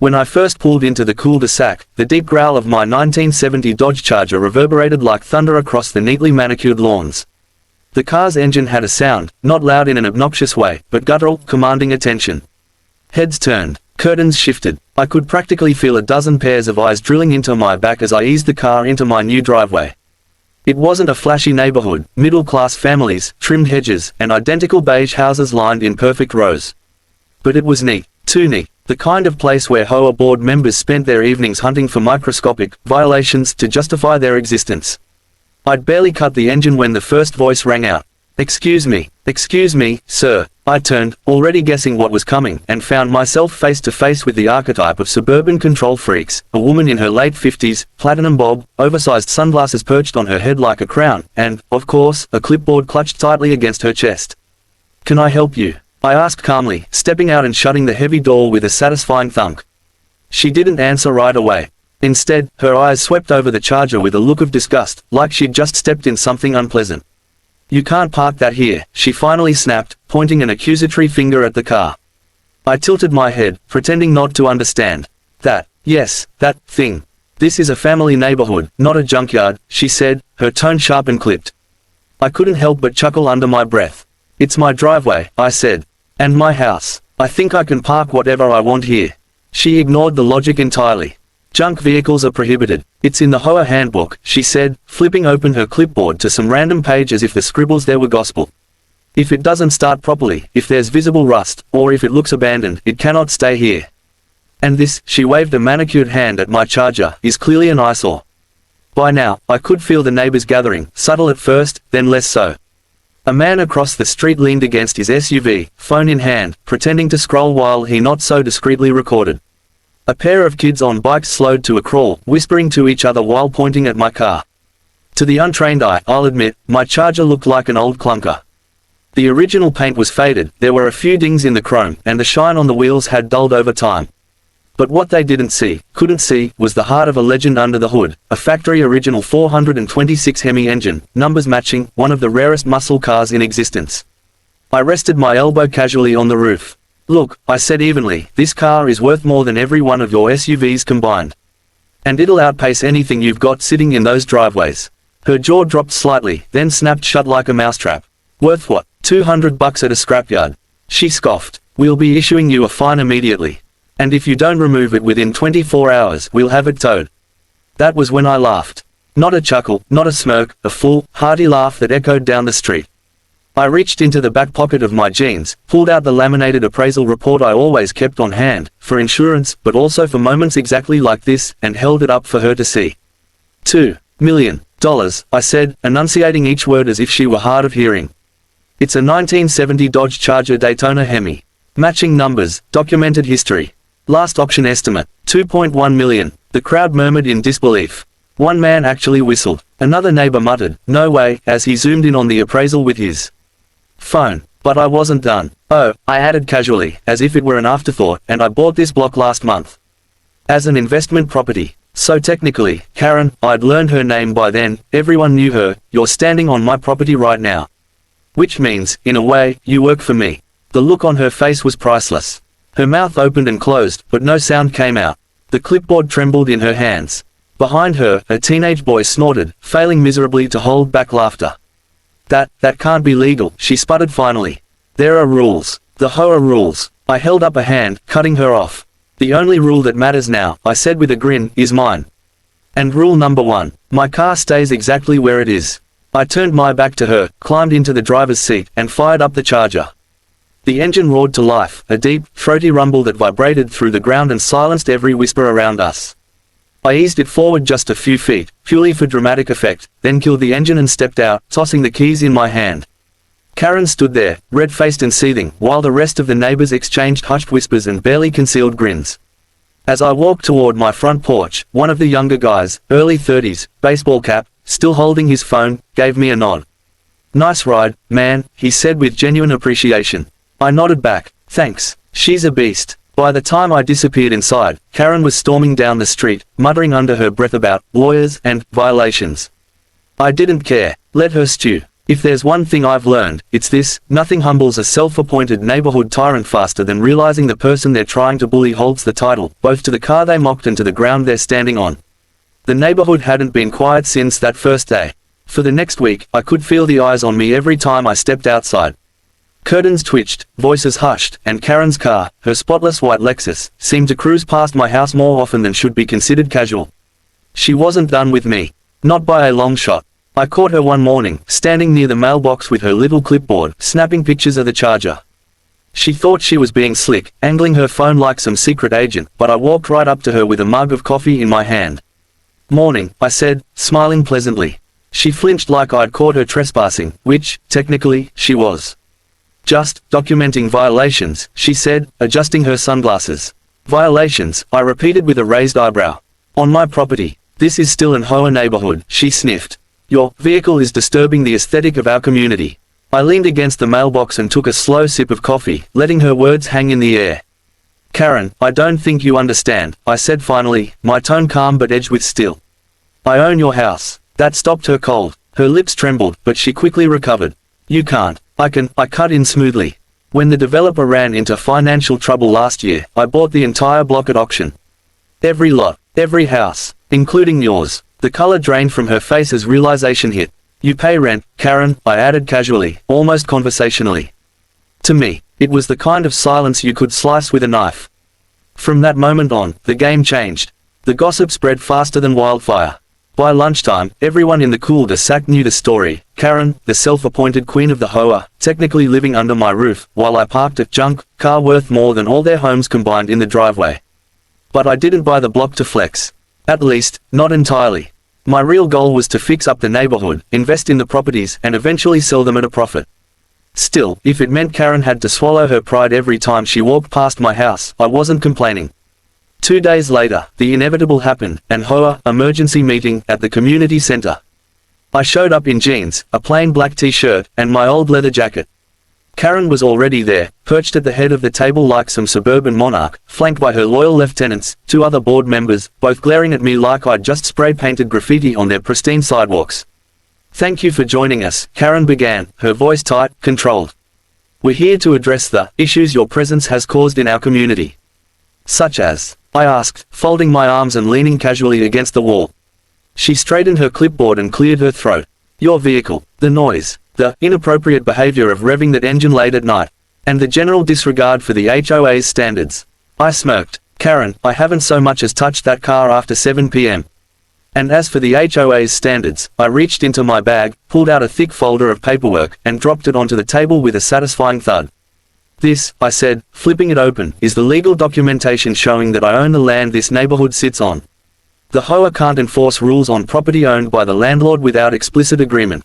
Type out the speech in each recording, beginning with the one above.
When I first pulled into the cul-de-sac, the deep growl of my 1970 Dodge Charger reverberated like thunder across the neatly manicured lawns. The car's engine had a sound, not loud in an obnoxious way, but guttural, commanding attention. Heads turned. Curtains shifted. I could practically feel a dozen pairs of eyes drilling into my back as I eased the car into my new driveway. It wasn't a flashy neighborhood, middle-class families, trimmed hedges, and identical beige houses lined in perfect rows. But it was neat, too neat, the kind of place where HOA board members spent their evenings hunting for microscopic violations to justify their existence. I'd barely cut the engine when the first voice rang out. Excuse me, sir." I turned, already guessing what was coming, and found myself face to face with the archetype of suburban control freaks, a woman in her late 50s, platinum bob, oversized sunglasses perched on her head like a crown, and, of course, a clipboard clutched tightly against her chest. "Can I help you?" I asked calmly, stepping out and shutting the heavy door with a satisfying thunk. She didn't answer right away. Instead, her eyes swept over the Charger with a look of disgust, like she'd just stepped in something unpleasant. "You can't park that here," she finally snapped, pointing an accusatory finger at the car. I tilted my head, pretending not to understand. Yes, that thing. "This is a family neighborhood, not a junkyard," she said, her tone sharp and clipped. I couldn't help but chuckle under my breath. "It's my driveway," I said. "And my house. I think I can park whatever I want here." She ignored the logic entirely. "Junk vehicles are prohibited. It's in the HOA handbook," she said, flipping open her clipboard to some random page as if the scribbles there were gospel. "If it doesn't start properly, if there's visible rust, or if it looks abandoned, it cannot stay here. And this," she waved a manicured hand at my Charger, "is clearly an eyesore." By now, I could feel the neighbors gathering, subtle at first, then less so. A man across the street leaned against his SUV, phone in hand, pretending to scroll while he not so discreetly recorded. A pair of kids on bikes slowed to a crawl, whispering to each other while pointing at my car. To the untrained eye, I'll admit, my Charger looked like an old clunker. The original paint was faded, there were a few dings in the chrome, and the shine on the wheels had dulled over time. But what they couldn't see, was the heart of a legend under the hood, a factory original 426 Hemi engine, numbers matching, one of the rarest muscle cars in existence. I rested my elbow casually on the roof. "Look," I said evenly, "this car is worth more than every one of your SUVs combined. And it'll outpace anything you've got sitting in those driveways." Her jaw dropped slightly, then snapped shut like a mousetrap. "Worth what, $200 at a scrapyard?" she scoffed. "We'll be issuing you a fine immediately. And if you don't remove it within 24 hours, we'll have it towed." That was when I laughed. Not a chuckle, not a smirk, a full, hearty laugh that echoed down the street. I reached into the back pocket of my jeans, pulled out the laminated appraisal report I always kept on hand, for insurance, but also for moments exactly like this, and held it up for her to see. $2 million, I said, enunciating each word as if she were hard of hearing. "It's a 1970 Dodge Charger Daytona Hemi. Matching numbers, documented history. Last auction estimate, $2.1 million, the crowd murmured in disbelief. One man actually whistled. Another neighbor muttered, "No way," as he zoomed in on the appraisal with his phone. But I wasn't done. "Oh," I added casually, as if it were an afterthought, "and I bought this block last month. As an investment property. So technically, Karen," I'd learned her name by then, everyone knew her, "you're standing on my property right now. Which means, in a way, you work for me." The look on her face was priceless. Her mouth opened and closed, but no sound came out. The clipboard trembled in her hands. Behind her, a teenage boy snorted, failing miserably to hold back laughter. That can't be legal," she sputtered finally. "There are rules. The HOA rules." I held up a hand, cutting her off. "The only rule that matters now," I said with a grin, "is mine. And rule number 1, my car stays exactly where it is." I turned my back to her, climbed into the driver's seat, and fired up the Charger. The engine roared to life, a deep, throaty rumble that vibrated through the ground and silenced every whisper around us. I eased it forward just a few feet, purely for dramatic effect, then killed the engine and stepped out, tossing the keys in my hand. Karen stood there, red-faced and seething, while the rest of the neighbors exchanged hushed whispers and barely concealed grins. As I walked toward my front porch, one of the younger guys, early 30s, baseball cap, still holding his phone, gave me a nod. "Nice ride, man," he said with genuine appreciation. I nodded back. "Thanks. She's a beast." By the time I disappeared inside, Karen was storming down the street, muttering under her breath about lawyers and violations. I didn't care. Let her stew. If there's one thing I've learned, it's this: nothing humbles a self-appointed neighborhood tyrant faster than realizing the person they're trying to bully holds the title, both to the car they mocked and to the ground they're standing on. The neighborhood hadn't been quiet since that first day. For the next week, I could feel the eyes on me every time I stepped outside. Curtains twitched, voices hushed, and Karen's car, her spotless white Lexus, seemed to cruise past my house more often than should be considered casual. She wasn't done with me. Not by a long shot. I caught her one morning, standing near the mailbox with her little clipboard, snapping pictures of the Charger. She thought she was being slick, angling her phone like some secret agent, but I walked right up to her with a mug of coffee in my hand. "Morning," I said, smiling pleasantly. She flinched like I'd caught her trespassing, which, technically, she was. "Just documenting violations," she said, adjusting her sunglasses. "Violations," I repeated with a raised eyebrow. "On my property. This is still an Hoa neighborhood," she sniffed. "Your vehicle is disturbing the aesthetic of our community." I leaned against the mailbox and took a slow sip of coffee, letting her words hang in the air. "Karen, I don't think you understand," I said finally, my tone calm but edged with steel. "I own your house." That stopped her cold. Her lips trembled, but she quickly recovered. "You can't." I cut in smoothly. "When the developer ran into financial trouble last year, I bought the entire block at auction. Every lot, every house, including yours." The color drained from her face as realization hit. "You pay rent, Karen," I added casually, almost conversationally. To me, it was the kind of silence you could slice with a knife. From that moment on, the game changed. The gossip spread faster than wildfire. By lunchtime, everyone in the cul-de-sac knew the story. Karen, the self-appointed queen of the Hoa, technically living under my roof, while I parked a junk car worth more than all their homes combined in the driveway. But I didn't buy the block to flex. At least, not entirely. My real goal was to fix up the neighborhood, invest in the properties, and eventually sell them at a profit. Still, if it meant Karen had to swallow her pride every time she walked past my house, I wasn't complaining. 2 days later, the inevitable happened, an Hoa emergency meeting at the community center. I showed up in jeans, a plain black t-shirt, and my old leather jacket. Karen was already there, perched at the head of the table like some suburban monarch, flanked by her loyal lieutenants, 2 other board members, both glaring at me like I'd just spray-painted graffiti on their pristine sidewalks. "Thank you for joining us," Karen began, her voice tight, controlled. "We're here to address the issues your presence has caused in our community." "Such as?" I asked, folding my arms and leaning casually against the wall. She straightened her clipboard and cleared her throat. "Your vehicle, the noise, the inappropriate behavior of revving that engine late at night, and the general disregard for the HOA's standards." I smirked. "Karen, I haven't so much as touched that car after 7 p.m. And as for the HOA's standards," I reached into my bag, pulled out a thick folder of paperwork, and dropped it onto the table with a satisfying thud. "This," I said, flipping it open, "is the legal documentation showing that I own the land this neighborhood sits on. The Hoa can't enforce rules on property owned by the landlord without explicit agreement.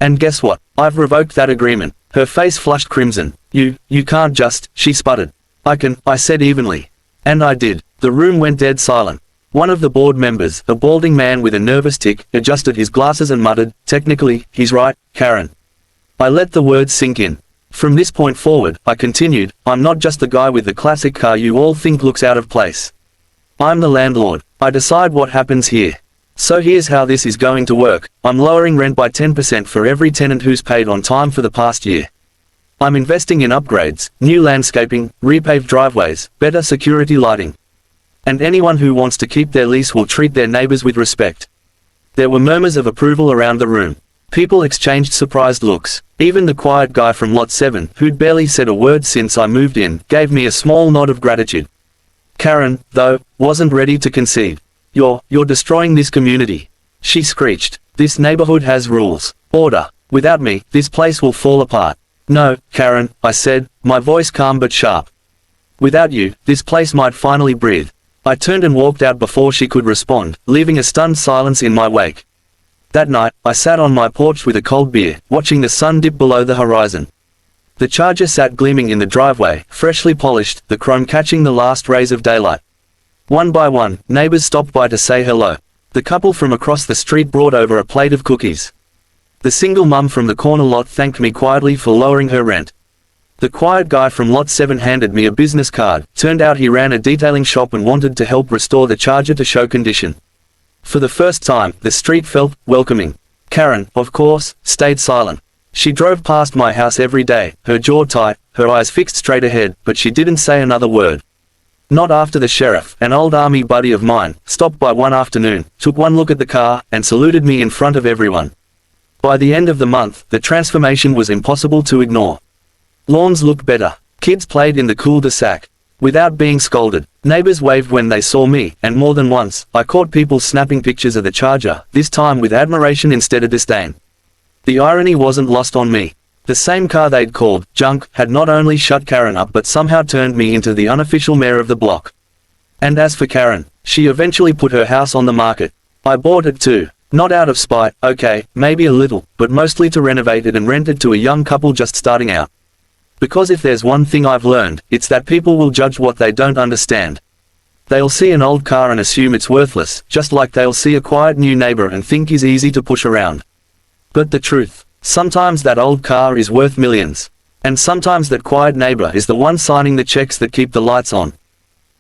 And guess what? I've revoked that agreement." Her face flushed crimson. You can't just," she sputtered. I said evenly. And I did. The room went dead silent. One of the board members, a balding man with a nervous tic, adjusted his glasses and muttered, "Technically, he's right, Karen." I let the words sink in. "From this point forward," I continued, "I'm not just the guy with the classic car you all think looks out of place. I'm the landlord. I decide what happens here. So here's how this is going to work. I'm lowering rent by 10% for every tenant who's paid on time for the past year. I'm investing in upgrades, new landscaping, repaved driveways, better security lighting. And anyone who wants to keep their lease will treat their neighbors with respect." There were murmurs of approval around the room. People exchanged surprised looks. Even the quiet guy from Lot 7, who'd barely said a word since I moved in, gave me a small nod of gratitude. Karen, though, wasn't ready to concede. You're destroying this community," she screeched. "This neighborhood has rules. Order. Without me, this place will fall apart." "No, Karen," I said, my voice calm but sharp. "Without you, this place might finally breathe." I turned and walked out before she could respond, leaving a stunned silence in my wake. That night, I sat on my porch with a cold beer, watching the sun dip below the horizon. The Charger sat gleaming in the driveway, freshly polished, the chrome catching the last rays of daylight. One by one, neighbors stopped by to say hello. The couple from across the street brought over a plate of cookies. The single mum from the corner lot thanked me quietly for lowering her rent. The quiet guy from Lot 7 handed me a business card. Turned out he ran a detailing shop and wanted to help restore the Charger to show condition. For the first time, the street felt welcoming. Karen, of course, stayed silent. She drove past my house every day, her jaw tight, her eyes fixed straight ahead, but she didn't say another word. Not after the sheriff, an old army buddy of mine, stopped by one afternoon, took one look at the car, and saluted me in front of everyone. By the end of the month, the transformation was impossible to ignore. Lawns looked better. Kids played in the cul-de-sac without being scolded. Neighbors waved when they saw me, and more than once, I caught people snapping pictures of the Charger, this time with admiration instead of disdain. The irony wasn't lost on me. The same car they'd called junk had not only shut Karen up but somehow turned me into the unofficial mayor of the block. And as for Karen, she eventually put her house on the market. I bought it too. Not out of spite, okay, maybe a little, but mostly to renovate it and rent it to a young couple just starting out. Because if there's one thing I've learned, it's that people will judge what they don't understand. They'll see an old car and assume it's worthless, just like they'll see a quiet new neighbor and think he's easy to push around. But the truth, sometimes that old car is worth millions. And sometimes that quiet neighbor is the one signing the checks that keep the lights on.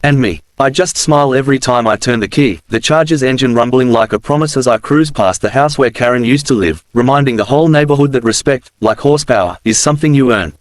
And me, I just smile every time I turn the key, the Charger's engine rumbling like a promise as I cruise past the house where Karen used to live, reminding the whole neighborhood that respect, like horsepower, is something you earn.